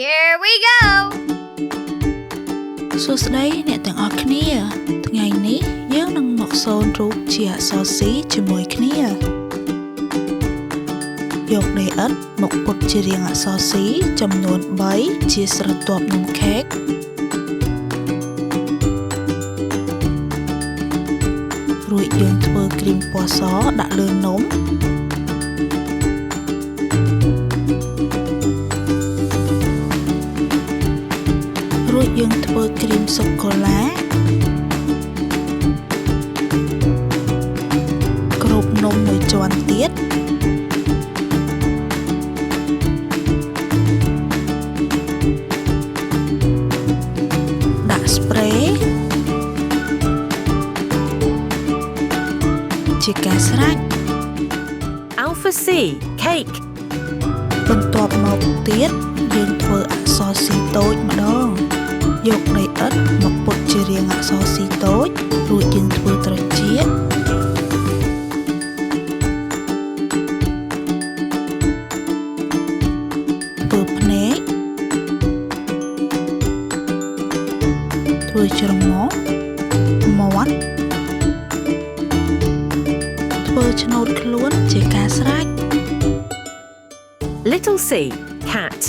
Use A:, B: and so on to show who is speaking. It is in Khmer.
A: Here we go
B: សួស្តីអ្នកទាំងអស់គ្នាថ្ងៃនេះយើងនឹងមកសូនរូបជាអក្សរ C ជាមួយគ្នាយកដីឥដ្ឋមកពុតជារាងអក្សរ C ចំនួន3ជាស្រទាប់នំខេករួចយើងធ្វើគ្រីមពណ៌សដាក់លើនំរួចយើងធ្វើគ្រីមសូកូឡាគ្របនំមួយជាន់ទៀតដាក់ស្ប្រេជាការស្រេច
C: Alpha C cake
B: បន្ទាប់មកទៀតយើងធ្វើអក្សរ C តូចម្ដងយកដីឥដ្ឋមកពុតជារាងអក្សរ C តូចរួចយើងធ្វើត្រចៀកធ្វើភ្នែកធ្វើច្រមុះមាត់ធ្វើឆ្នូតខ្លួនជាការស្រេច
C: Little C cat